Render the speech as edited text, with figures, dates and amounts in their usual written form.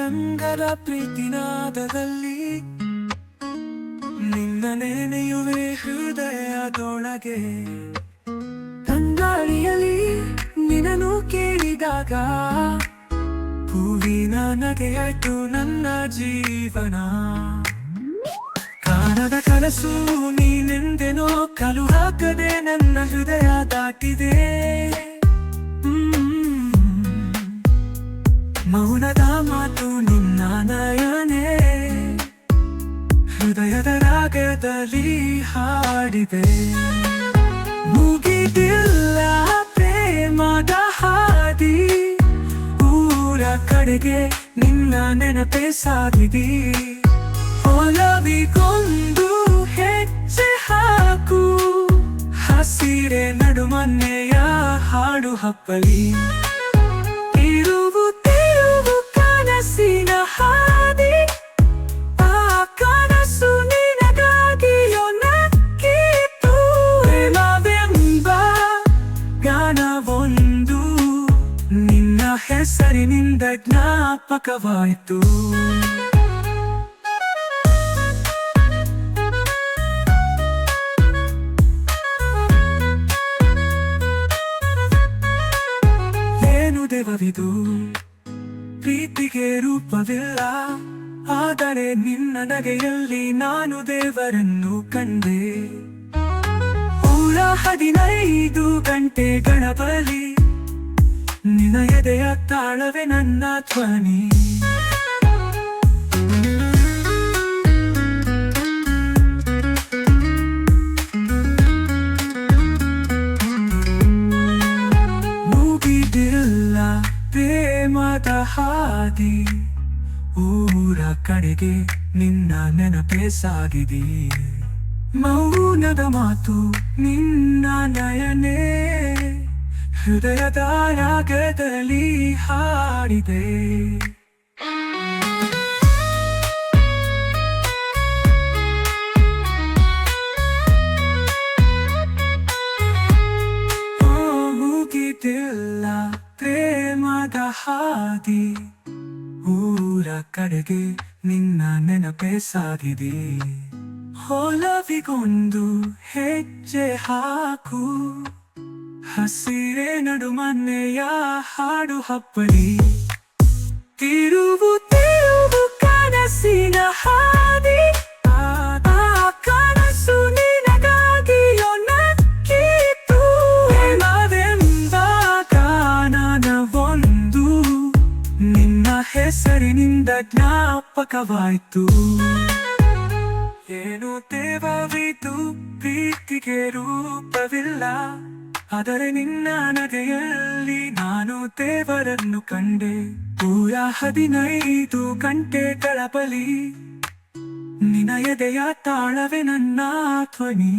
ಅಂತರಂಗದ ಪ್ರೀತಿನಾದದಲ್ಲಿ ನಿನ್ನ ನೆನೆಯುವೆ ಹೃದಯದೊಳಗೆ. ತಂಗಾಳಿಯಲ್ಲಿ ನಿನ್ನನ್ನು ಕೇಳಿದಾಗ ಹೂವಿನ ನಗೆಯಾಯ್ತು ನನ್ನ ಜೀವನ. ಕಾಣದ ಕನಸು ನೀನೆಂದೆನೋ ಕಲು ಹಾಕದೆ ನನ್ನ ಹೃದಯ ದಾಟಿದೆ. ಮೌನದ ಮಾತು ನಿನ್ನ ನಯನೆ ಹೃದಯದ ರಾಗದಲ್ಲಿ ಹಾಡಿದೆ. ಮುಗಿದಿಲ್ಲ ಪ್ರೇಮದ ಹಾದಿ, ಊರ ಕಡೆಗೆ ನಿನ್ನ ನೆನಪೇ ಸಾಗಿದಿ. ಒಲವಿಗೊಂದು ಹೆಜ್ಜೆ ಹಾಕು, ಹಸಿರೆ ನಡುಮನ್ನೆಯ ಹಾಡು ಹಪ್ಪಲಿ. ತಿರುವು ತಿರುವು ಕನಸಿನ ಹಾದಿ, ಆ ಕನಸು ನಿನಗಾಗಿಯೋ ನಕ್ಕಿತು. ಪ್ರೇಮವೆಂಬ ಗಾನವೊಂದು ನಿನ್ನ ಹೆಸರಿನಿಂದ ಜ್ಞಾಪಕವಾಯಿತು. ದೇವವಿದು ಪ್ರೀತಿಗೆ ರೂಪವಿಲ್ಲ, ಆದರೆ ನಿನ್ನ ನಗೆಯಲ್ಲಿ ನಾನು ದೇವರನ್ನು ಕಂಡೆ. ಊರ 15 ಗಂಟೆಗಳ ಬಳಿ ನಿನ್ನ ಎದೆಯ ತಾಳವೇ ನನ್ನ ಧ್ವನಿ. ಪ್ರೇಮದ ಹಾದಿ, ಊರ ಕಡೆಗೆ ನಿನ್ನ ನೆನಪೇ ಸಾಗಿದಿ. ಮೌನದ ಮಾತು ನಿನ್ನ ನಯನೆ ಹೃದಯದ ರಾಗದಲ್ಲಿ ಹಾಡಿದೆ. ಮುಗಿದಿಲ್ಲ ಪ್ರೇಮದ ಹಾದಿ, ಊರ ಕಡೆಗೆ ನಿನ್ನ ನೆನಪೇ ಸಾಗಿದಿ. ಒಲವಿಗೊಂದು ಹೆಜ್ಜೆ ಹಾಕು, ಹಸಿರೆ ನಡುಮನ್ನೆಯ ಹಾಡು ಹಪ್ಪಲಿ. ತಿರುವು ತಿರುವು ಕನಸಿನ ಹಾದಿ, ಆ ಕನಸು ನಿನಗಾಗಿಯೋ ನಕ್ಕಿತು. ಪ್ರೇಮವೆಂಬ ಗಾನವೊಂದು ನಿನ್ನ ಹೆಸರಿನಿಂದ ಜ್ಞಾಪಕವಾಯಿತು. ಏನು ದೇವವಿದು ಪ್ರೀತಿಗೆ ರೂಪವಿಲ್ಲ, ಆದರೆ ನಿನ್ನ ನಗೆಯಲ್ಲಿ ನಾನು ದೇವರನ್ನು ಕಂಡೆ. ಊರ 15 ಗಂಟೆಗಳ ಬಳಿ ನಿನ್ನ ಎದೆಯ ತಾಳವೇ ನನ್ನ ಧ್ವನಿ.